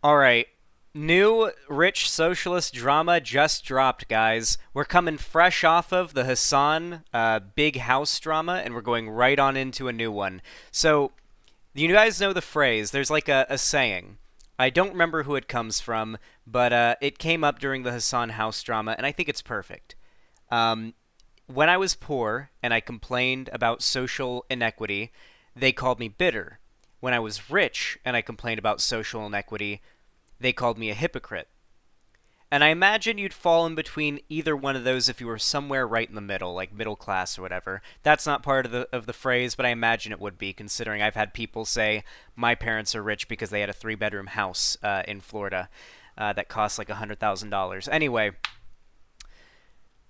All right. New rich socialist drama just dropped, guys. We're coming fresh off of the Hassan big house drama, and we're going right on into a new one. So, you guys know the phrase. There's like a saying. I don't remember who it comes from, but it came up during the Hassan house drama, and I think it's perfect. Um, when I was poor and I complained about social inequity, they called me bitter. When I was rich and I complained about social inequity, they called me a hypocrite. And I imagine you'd fall in between either one of those if you were somewhere right in the middle, like middle class or whatever. That's not part of the phrase, but I imagine it would be, considering I've had people say my parents are rich because they had a three-bedroom house in Florida that cost like $100,000. Anyway,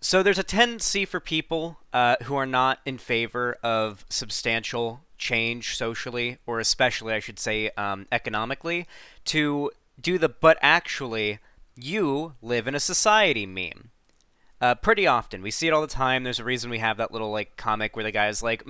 so there's a tendency for people who are not in favor of substantial change socially, or especially, I should say, economically, to do the "but actually, you live in a society" meme. Pretty often. We see it all the time. There's a reason we have that little like comic where the guy's like,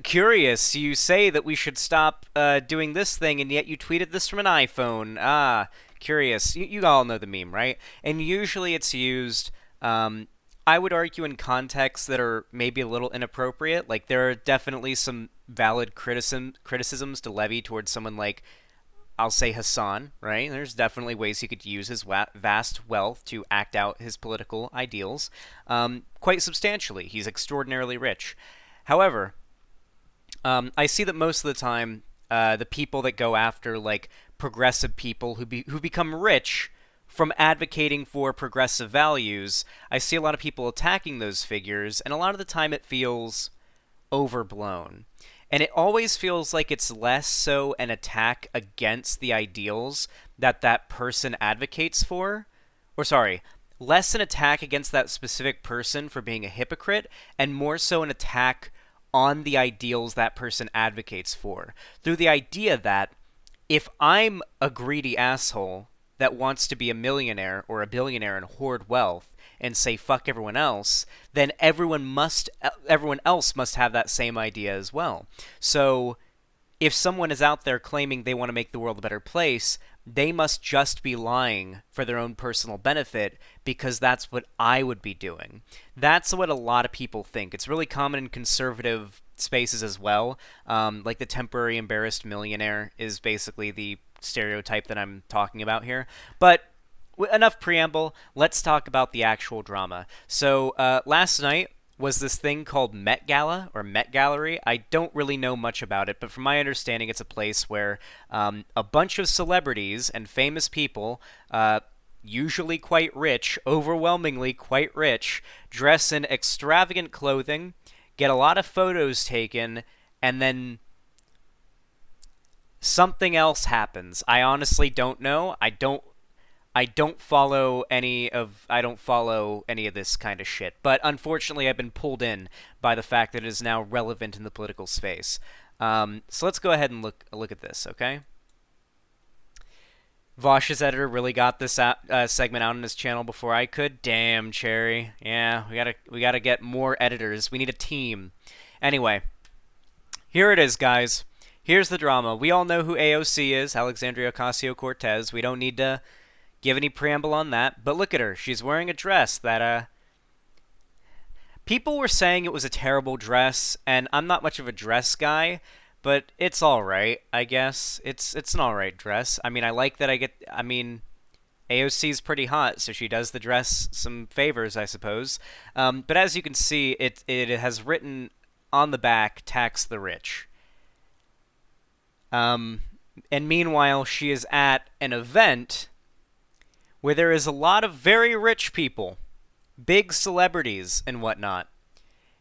curious, you say that we should stop doing this thing, and yet you tweeted this from an iPhone. Ah, curious. You all know the meme, right? And usually it's used, I would argue, in contexts that are maybe a little inappropriate. Like, there are definitely some valid criticisms to levy towards someone like, I'll say, Hassan, right? There's definitely ways he could use his vast wealth to act out his political ideals quite substantially. He's extraordinarily rich. However, I see that most of the time, the people that go after like progressive people who become rich from advocating for progressive values, I see a lot of people attacking those figures, and a lot of the time it feels overblown. And it always feels like it's less so an attack against the ideals that that person advocates for, or sorry, less an attack against that specific person for being a hypocrite, and more so an attack on the ideals that person advocates for, through the idea that if I'm a greedy asshole that wants to be a millionaire or a billionaire and hoard wealth and say fuck everyone else, then everyone else must have that same idea as well. So if someone is out there claiming they want to make the world a better place, they must just be lying for their own personal benefit, because that's what I would be doing. That's what a lot of people think. It's really common in conservative spaces as well. Like the temporary embarrassed millionaire is basically the stereotype that I'm talking about here. But enough preamble. Let's talk about the actual drama. So last night was this thing called Met Gala or Met Gallery. I don't really know much about it, but from my understanding, it's a place where a bunch of celebrities and famous people, usually quite rich, overwhelmingly quite rich, dress in extravagant clothing, get a lot of photos taken, and then something else happens. I honestly don't know. I don't follow any of this kind of shit. But unfortunately, I've been pulled in by the fact that it is now relevant in the political space. So let's go ahead and look at this, okay? Vosh's editor really got this segment out on his channel before I could. Damn, Cherry. Yeah, we gotta get more editors. We need a team. Anyway, here it is, guys. Here's the drama. We all know who AOC is, Alexandria Ocasio-Cortez. We don't need to give any preamble on that, but look at her. She's wearing a dress that, people were saying it was a terrible dress, and I'm not much of a dress guy, but it's alright, I guess. It's an alright dress. I mean, I like that AOC's pretty hot, so she does the dress some favors, I suppose. But as you can see, it has written on the back, "Tax the Rich." And meanwhile, she is at an event where there is a lot of very rich people, big celebrities and whatnot.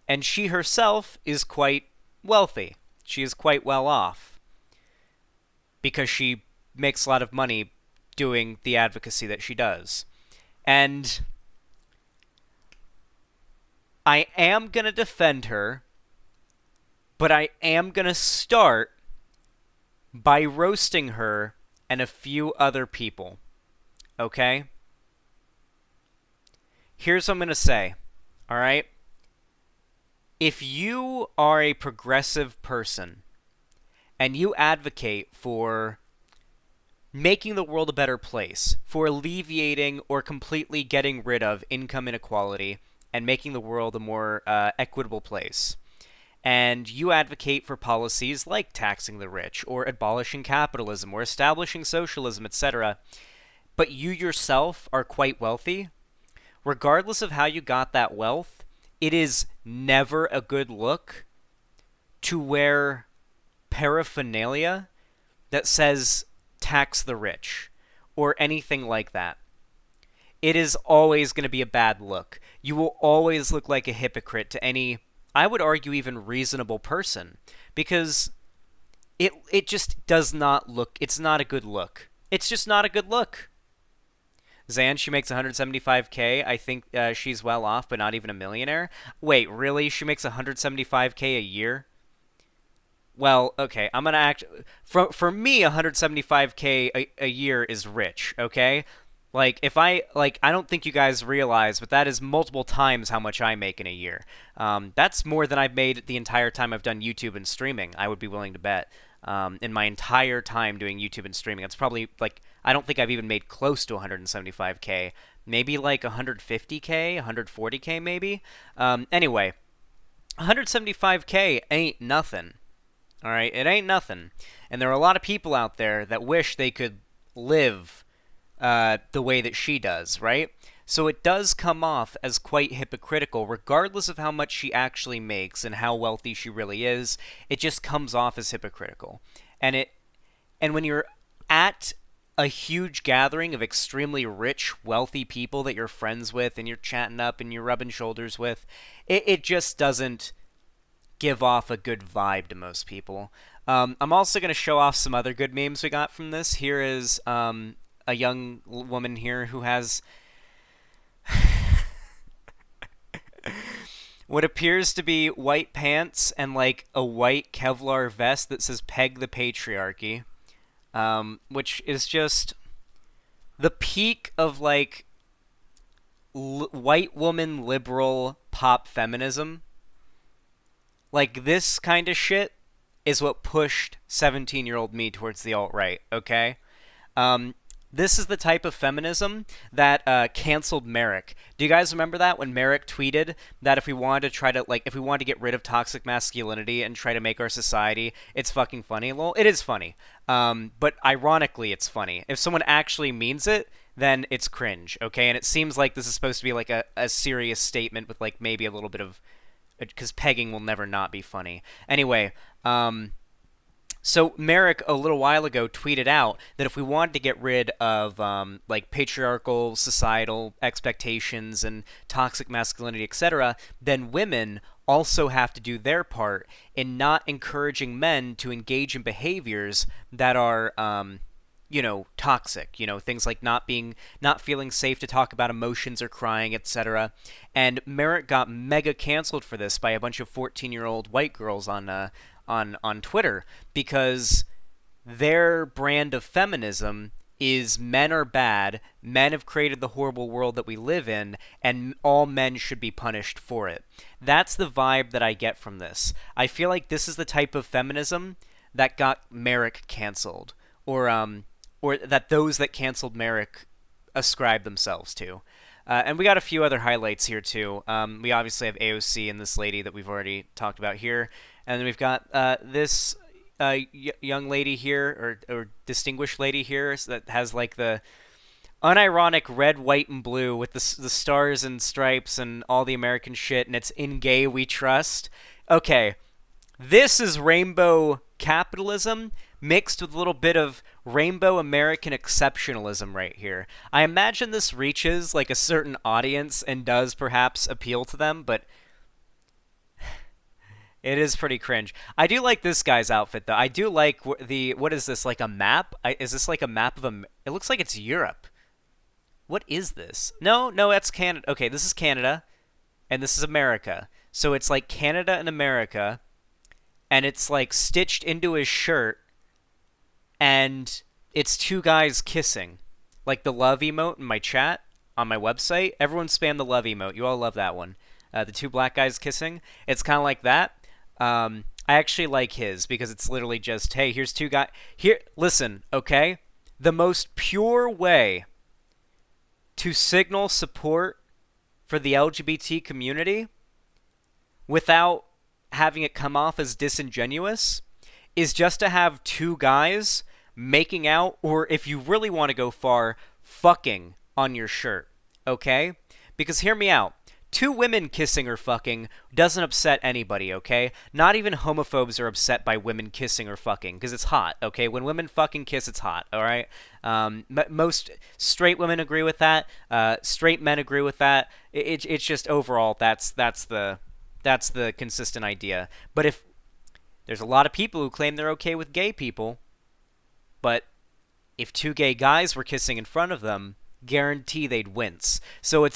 And she herself is quite wealthy. She is quite well off because she makes a lot of money doing the advocacy that she does. And I am going to defend her, but I am going to start by roasting her and a few other people. Okay? Here's what I'm going to say. Alright? If you are a progressive person and you advocate for making the world a better place, for alleviating or completely getting rid of income inequality and making the world a more equitable place. And you advocate for policies like taxing the rich, or abolishing capitalism, or establishing socialism, etc. But you yourself are quite wealthy. Regardless of how you got that wealth, it is never a good look to wear paraphernalia that says tax the rich or anything like that. It is always going to be a bad look. You will always look like a hypocrite to any, I would argue, even reasonable person, because it just does not look, it's not a good look. It's just not a good look. Zan, she makes 175K. I think she's well off, but not even a millionaire. Wait, really? She makes 175K a year? Well, okay, I'm gonna act. For me, 175K a year is rich. Okay, like if I don't think you guys realize, but that is multiple times how much I make in a year. That's more than I've made the entire time I've done YouTube and streaming. I would be willing to bet. In my entire time doing YouTube and streaming, it's probably like I don't think I've even made close to 175K. Maybe like 150K, 140K, maybe. Anyway, 175K ain't nothing. All right, it ain't nothing. And there are a lot of people out there that wish they could live the way that she does, right? So it does come off as quite hypocritical, regardless of how much she actually makes and how wealthy she really is. It just comes off as hypocritical. And when you're at a huge gathering of extremely rich, wealthy people that you're friends with and you're chatting up and you're rubbing shoulders with, it just doesn't give off a good vibe to most people. I'm also going to show off some other good memes we got from this. Here is a young woman here who has what appears to be white pants and like a white Kevlar vest that says "Peg the Patriarchy," which is just the peak of like white woman liberal pop feminism. Like, this kind of shit is what pushed 17-year-old me towards the alt-right, okay? This is the type of feminism that canceled Merrick. Do you guys remember that when Merrick tweeted that if we wanted to try to, like, if we wanted to get rid of toxic masculinity and try to make our society, it's fucking funny? Well, it is funny. But ironically, it's funny. If someone actually means it, then it's cringe, okay? And it seems like this is supposed to be, like, a serious statement with, like, maybe a little bit of, because pegging will never not be funny. Anyway, so Merrick a little while ago tweeted out that if we wanted to get rid of like patriarchal societal expectations and toxic masculinity, etc., then women also have to do their part in not encouraging men to engage in behaviors that are toxic, things like not feeling safe to talk about emotions or crying, etc. And Merrick got mega canceled for this by a bunch of 14-year-old white girls on Twitter, because their brand of feminism is men are bad, men have created the horrible world that we live in, and all men should be punished for it. That's the vibe that I get from this. I feel like this is the type of feminism that got Merrick canceled, or that those that canceled Merrick ascribe themselves to. And we got a few other highlights here, too. We obviously have AOC and this lady that we've already talked about here. And then we've got this young lady here, or distinguished lady here, that has, like, the unironic red, white, and blue with the stars and stripes and all the American shit, and it's "In Gay We Trust." Okay, this is rainbow capitalism mixed with a little bit of rainbow American exceptionalism right here. I imagine this reaches like a certain audience and does perhaps appeal to them, but it is pretty cringe. I do like this guy's outfit, though. I do like what is this, like a map? Is this like a map of it looks like it's Europe. What is this? No, that's Canada. Okay, this is Canada, and this is America. So it's like Canada and America, and it's like stitched into his shirt, and it's two guys kissing. Like the love emote in my chat on my website. Everyone spam the love emote. You all love that one. The two black guys kissing. It's kind of like that. I actually like his because it's literally just, hey, here's two guys. Here, listen, okay? the most pure way to signal support for the LGBT community without having it come off as disingenuous is just to have two guys making out, or if you really want to go far, fucking on your shirt, okay? Because hear me out. Two women kissing or fucking doesn't upset anybody, okay? Not even homophobes are upset by women kissing or fucking, because it's hot, okay? When women fucking kiss, it's hot, alright? Most straight women agree with that. Straight men agree with that. It's just overall, that's the consistent idea. But if there's a lot of people who claim they're okay with gay people, but if two gay guys were kissing in front of them, guarantee they'd wince. So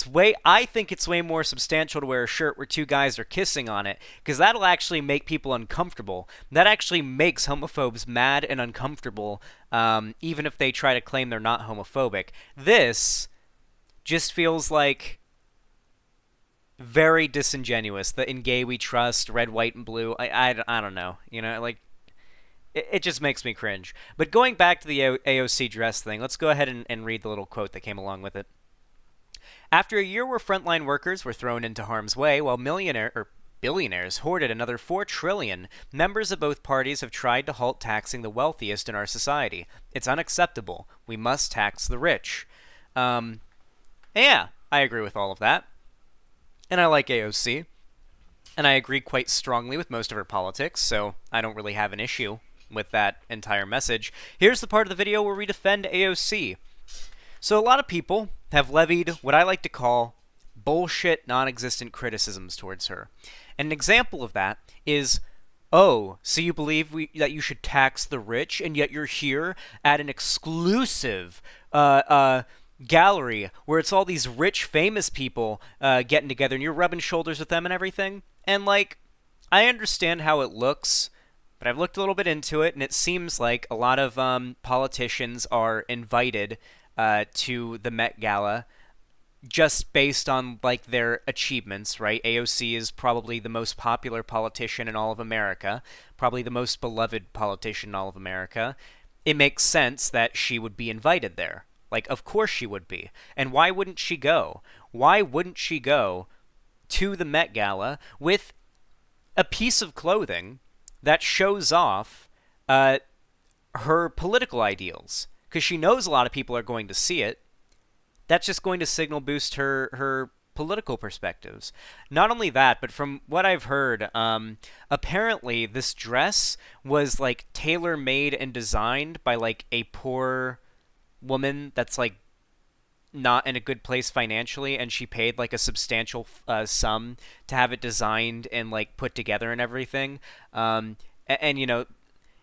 I think it's way more substantial to wear a shirt where two guys are kissing on it, because that'll actually make people uncomfortable. That actually makes homophobes mad and uncomfortable, even if they try to claim they're not homophobic. This just feels like very disingenuous. The in gay we trust, red, white, and blue. I don't know. You know, like, it just makes me cringe. But going back to the AOC dress thing, let's go ahead and read the little quote that came along with it. After a year where frontline workers were thrown into harm's way while billionaires hoarded another $4 trillion, members of both parties have tried to halt taxing the wealthiest in our society. It's unacceptable. We must tax the rich. Yeah, I agree with all of that. And I like AOC. And I agree quite strongly with most of her politics, so I don't really have an issue with that entire message. Here's the part of the video where we defend AOC. So a lot of people have levied what I like to call bullshit, non-existent criticisms towards her. And an example of that is, oh, so you believe that you should tax the rich, and yet you're here at an exclusive gallery where it's all these rich, famous people getting together, and you're rubbing shoulders with them and everything? And, like, I understand how it looks, but I've looked a little bit into it, and it seems like a lot of politicians are invited to the Met Gala just based on, like, their achievements, right? AOC is probably the most popular politician in all of America, probably the most beloved politician in all of America. It makes sense that she would be invited there. Like, of course she would be. And why wouldn't she go? Why wouldn't she go to the Met Gala with a piece of clothing that shows off her political ideals? Because she knows a lot of people are going to see it. That's just going to signal boost her political perspectives. Not only that, but from what I've heard, apparently this dress was, like, tailor-made and designed by, like, a poor woman that's, like, not in a good place financially, and she paid, like, a substantial sum to have it designed and, like, put together and everything. And you know,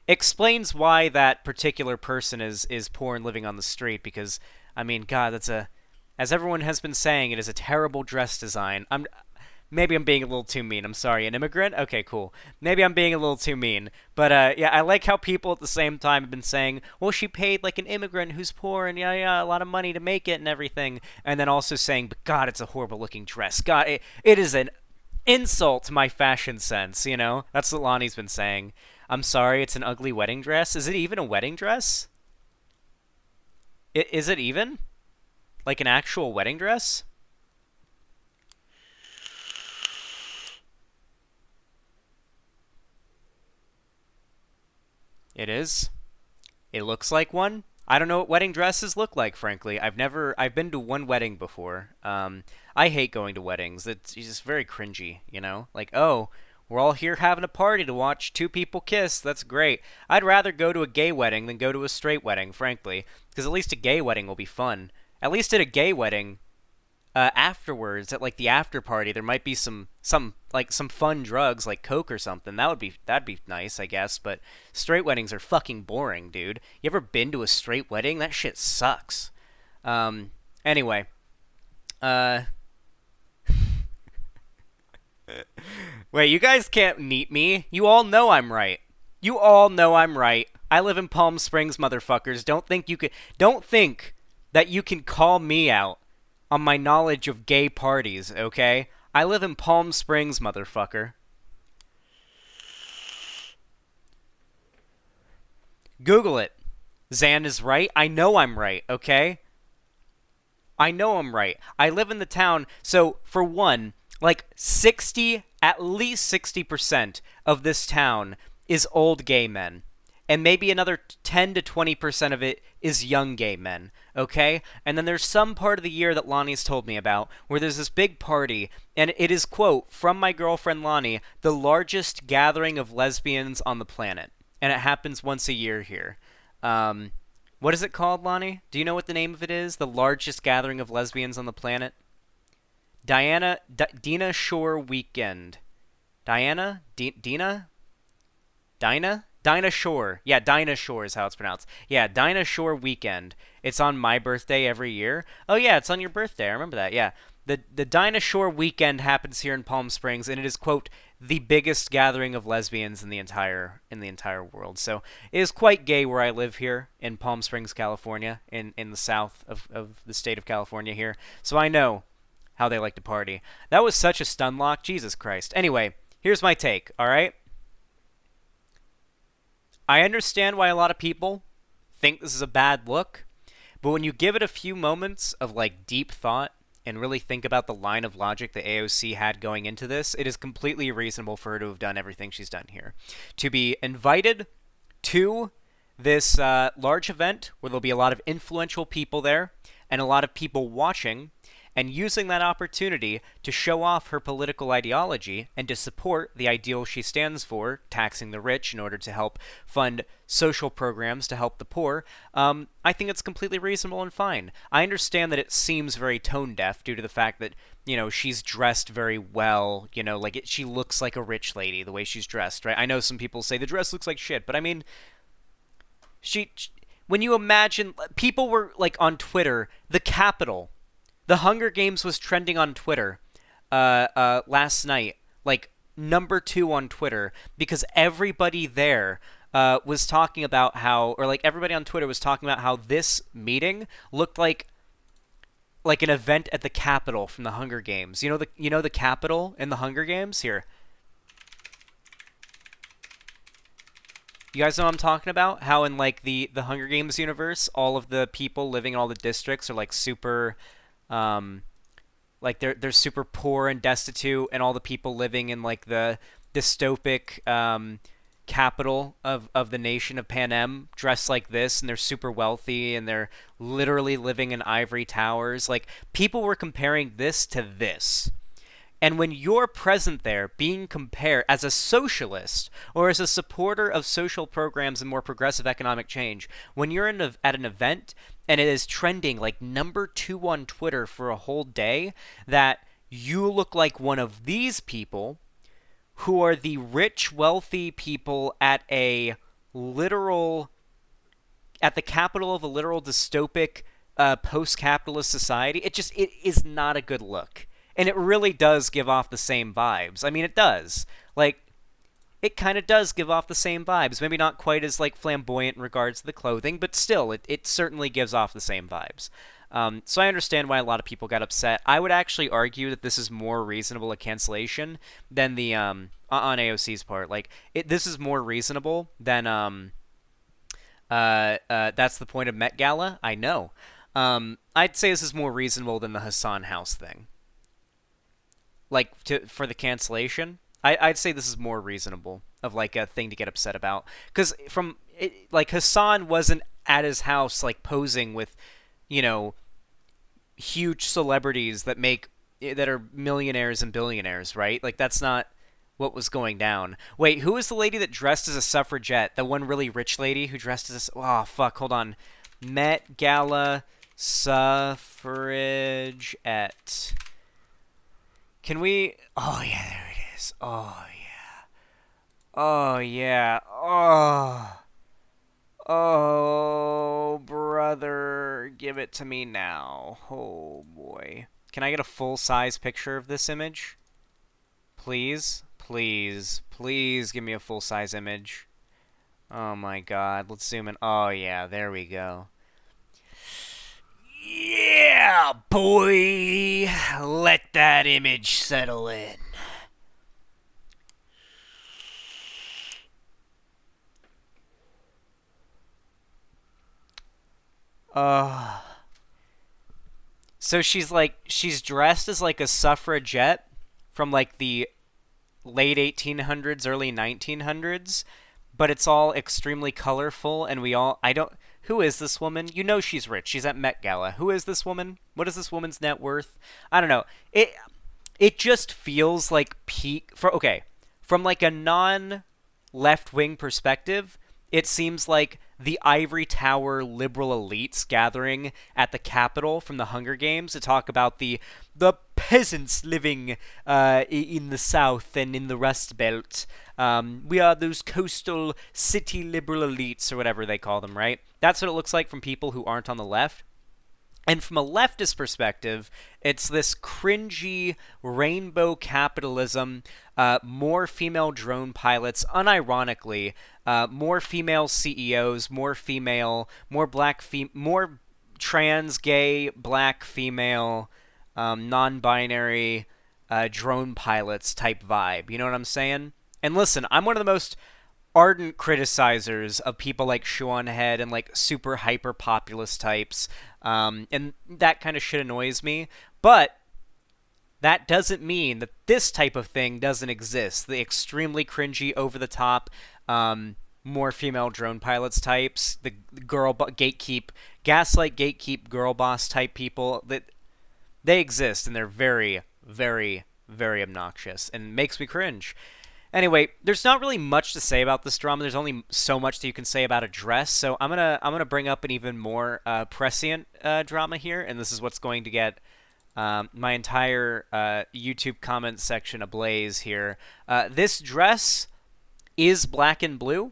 explains why that particular person is poor and living on the street, because, I mean, God, as everyone has been saying, it is a terrible dress design. Maybe I'm being a little too mean. I'm sorry. An immigrant? Okay, cool. Maybe I'm being a little too mean. But, yeah, I like how people at the same time have been saying, well, she paid, like, an immigrant who's poor and, yeah, a lot of money to make it and everything. And then also saying, but, God, it's a horrible-looking dress. God, it is an insult to my fashion sense, you know? That's what Lonnie's been saying. I'm sorry, it's an ugly wedding dress. Is it even a wedding dress? Is it even? Like an actual wedding dress? It is. It looks like one. I don't know what wedding dresses look like, frankly. I've been to one wedding before. I hate going to weddings. It's just very cringy, you know? Like, oh, we're all here having a party to watch two people kiss. That's great. I'd rather go to a gay wedding than go to a straight wedding, frankly. Because at least a gay wedding will be fun. At least at a gay wedding, afterwards, at, like, the after party, there might be some fun drugs, like coke or something. That'd be nice, I guess. But straight weddings are fucking boring, dude. You ever been to a straight wedding? That shit sucks. Anyway, wait, you guys can't neat me. You all know I'm right. You all know I'm right. I live in Palm Springs, motherfuckers. Don't think that you can call me out on my knowledge of gay parties, okay? I live in Palm Springs, motherfucker. Google it. Zan is right. I know I'm right, okay? I know I'm right. I live in the town, so for one, like 60, at least 60% of this town is old gay men. And maybe another 10 to 20% of it is young gay men, okay? And then there's some part of the year that Lonnie's told me about where there's this big party, and it is, quote, from my girlfriend Lonnie, the largest gathering of lesbians on the planet. And it happens once a year here. Um, what is it called, Lonnie? Do you know what the name of it is? The largest gathering of lesbians on the planet? Dina Shore Weekend. Dina? Dinah? Dinah Shore. Yeah, Dinah Shore is how it's pronounced. Yeah, Dinah Shore Weekend. It's on my birthday every year. Oh yeah, it's on your birthday. I remember that. Yeah. The Dinah Shore Weekend happens here in Palm Springs, and it is, quote, the biggest gathering of lesbians in the entire world. So it is quite gay where I live here in Palm Springs, California, in the south of the state of California here. So I know how they like to party. That was such a stun lock. Jesus Christ. Anyway, here's my take, all right? I understand why a lot of people think this is a bad look, but when you give it a few moments of like deep thought and really think about the line of logic that AOC had going into this, it is completely reasonable for her to have done everything she's done here. To be invited to this large event where there'll be a lot of influential people there and a lot of people watching, and using that opportunity to show off her political ideology and to support the ideal she stands for, taxing the rich in order to help fund social programs to help the poor, I think it's completely reasonable and fine. I understand that it seems very tone deaf due to the fact that, you know, she's dressed very well, you know, like she looks like a rich lady the way she's dressed, right? I know some people say the dress looks like shit, but I mean, when you imagine, people were like on Twitter, the Capitol, the Hunger Games was trending on Twitter last night, like #2 on Twitter, because everybody there was talking about how, or like everybody on Twitter was talking about how this meeting looked like an event at the Capitol from the Hunger Games. You know the Capitol in the Hunger Games here. You guys know what I'm talking about? How in like the Hunger Games universe, all of the people living in all the districts are like super um like they're super poor and destitute, and all the people living in like the dystopic capital of the nation of Panem dress like this, and they're super wealthy, and they're literally living in ivory towers. Like, people were comparing this to this. And when you're present there being compared as a socialist or as a supporter of social programs and more progressive economic change, when you're at an event and it is trending like #2 on Twitter for a whole day, that you look like one of these people who are the rich, wealthy people at a literal, at the capital of a literal dystopic post-capitalist society, it is not a good look. And it really does give off the same vibes. I mean, it does. Like, it kind of does give off the same vibes. Maybe not quite as, like, flamboyant in regards to the clothing, but still, it certainly gives off the same vibes. So I understand why a lot of people got upset. I would actually argue that this is more reasonable a cancellation than the, on AOC's part. Like, this is more reasonable than, that's the point of Met Gala? I know. I'd say this is more reasonable than the Hassan House thing. Like, for the cancellation, I'd say this is more reasonable of like a thing to get upset about, because like, Hassan wasn't at his house like posing with, you know, huge celebrities that are millionaires and billionaires, right? Like, that's not what was going down. Wait, who was the lady that dressed as a suffragette? The one really rich lady who dressed as a, oh fuck, hold on, Met Gala suffragette. Can we... Oh, yeah, there it is. Oh, yeah. Oh, yeah. Oh. Oh, brother. Give it to me now. Oh, boy. Can I get a full-size picture of this image? Please? Please. Please give me a full-size image. Oh, my God. Let's zoom in. Oh, yeah. There we go. Yeah, boy! Let that image settle in. Uh, so she's dressed as like a suffragette from like the late 1800s, early 1900s, but it's all extremely colorful, and I don't. Who is this woman? You know she's rich. She's at Met Gala. Who is this woman? What is this woman's net worth? I don't know. It just feels like peak for okay, from like a non left wing perspective, it seems like the ivory tower liberal elites gathering at the Capitol from the Hunger Games to talk about the peasants living in the South and in the Rust Belt. We are those coastal city liberal elites or whatever they call them, right? That's what it looks like from people who aren't on the left. And from a leftist perspective, it's this cringy rainbow capitalism, more female drone pilots, unironically, more female CEOs, more trans, gay, black, female, non-binary drone pilots type vibe. You know what I'm saying? And listen, I'm one of the most ardent criticizers of people like Sean Head and like super hyper populist types, and that kind of shit annoys me. But that doesn't mean that this type of thing doesn't exist. The extremely cringy, over the top, more female drone pilots types, the gaslight gatekeep girl boss type people, that they exist, and they're very, very, very obnoxious and makes me cringe. Anyway, there's not really much to say about this drama. There's only so much that you can say about a dress. So I'm gonna bring up an even more prescient drama here, and this is what's going to get my entire YouTube comment section ablaze here. This dress is black and blue.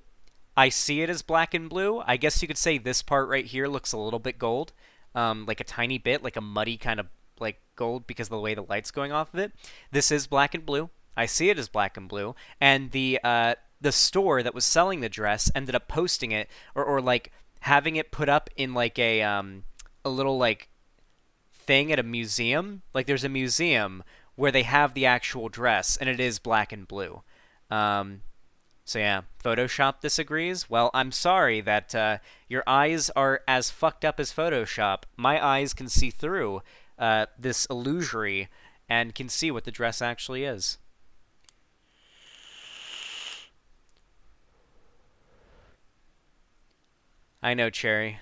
I see it as black and blue. I guess you could say this part right here looks a little bit gold, like a tiny bit, like a muddy kind of like gold because of the way the light's going off of it. This is black and blue. I see it as black and blue, and the store that was selling the dress ended up posting it or like having it put up in like a little like thing at a museum. Like there's a museum where they have the actual dress, and it is black and blue. So yeah, Photoshop disagrees. Well, I'm sorry that your eyes are as fucked up as Photoshop. My eyes can see through this illusory and can see what the dress actually is. I know, Cherry.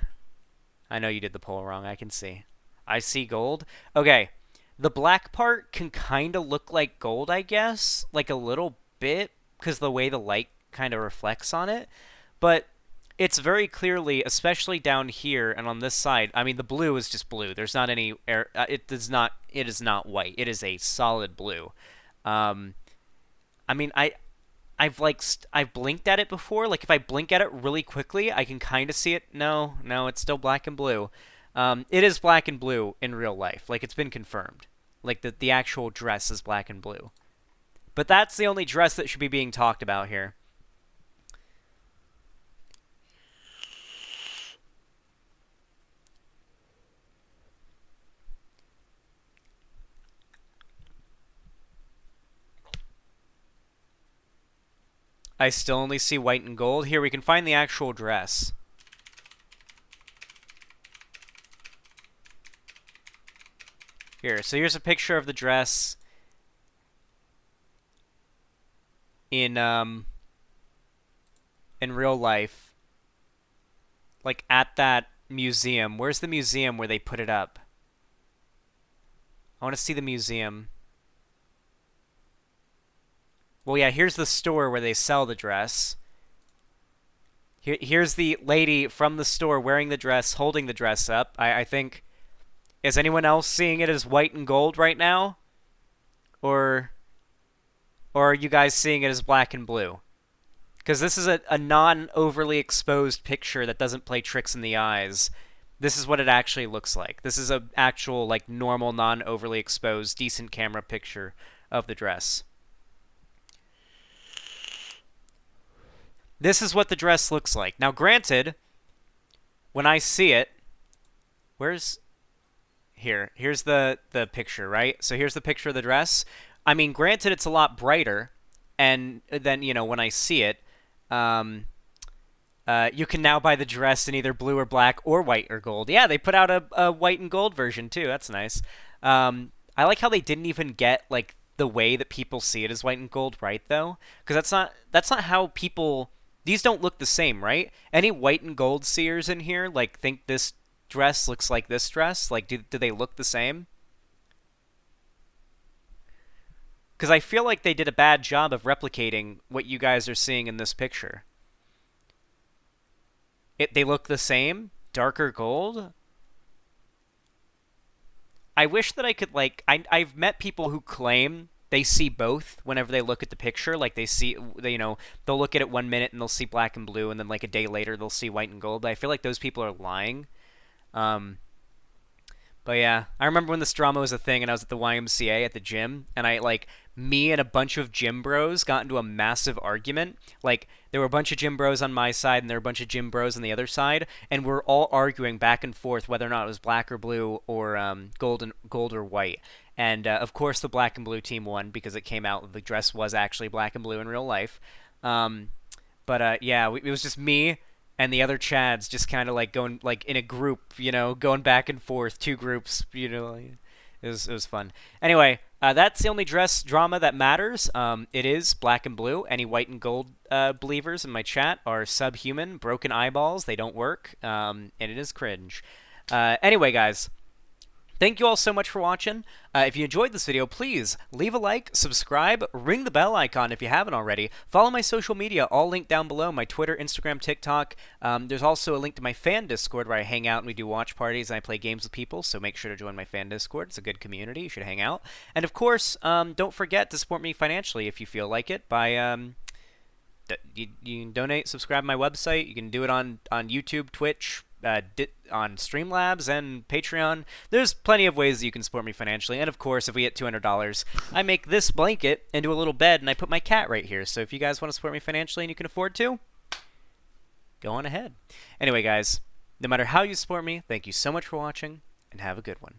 I know you did the poll wrong. I can see. I see gold. Okay. The black part can kind of look like gold, I guess. Like a little bit, because the way the light kind of reflects on it. But it's very clearly, especially down here and on this side, I mean, the blue is just blue. There's not any air. It is not white. It is a solid blue. I mean, I've blinked at it before. Like if I blink at it really quickly, I can kind of see it. No, it's still black and blue. It is black and blue in real life. Like it's been confirmed. Like the actual dress is black and blue. But that's the only dress that should be being talked about here. I still only see white and gold. Here, we can find the actual dress. Here, so here's a picture of the dress in real life. Like at that museum. Where's the museum where they put it up? I want to see the museum. Well, yeah, here's the store where they sell the dress. Here's the lady from the store wearing the dress, holding the dress up. I think... Is anyone else seeing it as white and gold right now? Or are you guys seeing it as black and blue? Because this is a non-overly exposed picture that doesn't play tricks in the eyes. This is what it actually looks like. This is an actual, like, normal, non-overly exposed, decent camera picture of the dress. This is what the dress looks like. Now, granted, when I see it, here's the picture, right? So here's the picture of the dress. I mean, granted, it's a lot brighter, and then, you know, when I see it, You can now buy the dress in either blue or black or white or gold. Yeah, they put out a white and gold version too. That's nice. I like how they didn't even get like the way that people see it as white and gold right though, because that's not how people. These don't look the same, right? Any white and gold seers in here like think this dress looks like this dress? Like, do they look the same? Because I feel like they did a bad job of replicating what you guys are seeing in this picture. They look the same, darker gold. I wish that I could like I've met people who claim they see both whenever they look at the picture. Like they see they'll look at it 1 minute and they'll see black and blue, and then like a day later they'll see white and gold. But I feel like those people are lying. Um, But yeah, I remember when this drama was a thing and I was at the YMCA at the gym and me and a bunch of gym bros got into a massive argument. Like there were a bunch of gym bros on my side and there were a bunch of gym bros on the other side, and we're all arguing back and forth whether or not it was black or blue or gold or white. And of course the black and blue team won because it came out the dress was actually black and blue in real life. Um, but yeah, it was just me and the other Chads just kind of like going like in a group, going back and forth, two groups, it was fun. Anyway, that's the only dress drama that matters. It is black and blue. Any white and gold believers in my chat are subhuman, broken eyeballs. They don't work, and it is cringe. Anyway, guys. Thank you all so much for watching. If you enjoyed this video, please leave a like, subscribe, ring the bell icon if you haven't already. Follow my social media, all linked down below, my Twitter, Instagram, TikTok. There's also a link to my fan Discord where I hang out and we do watch parties and I play games with people, so make sure to join my fan Discord. It's a good community. You should hang out. And of course, don't forget to support me financially if you feel like it by you can donate, subscribe to my website. You can do it on YouTube, Twitch, on Streamlabs and Patreon. There's plenty of ways that you can support me financially. And of course, if we hit $200, I make this blanket into a little bed and I put my cat right here. So if you guys want to support me financially and you can afford to, go on ahead. Anyway, guys, no matter how you support me, thank you so much for watching and have a good one.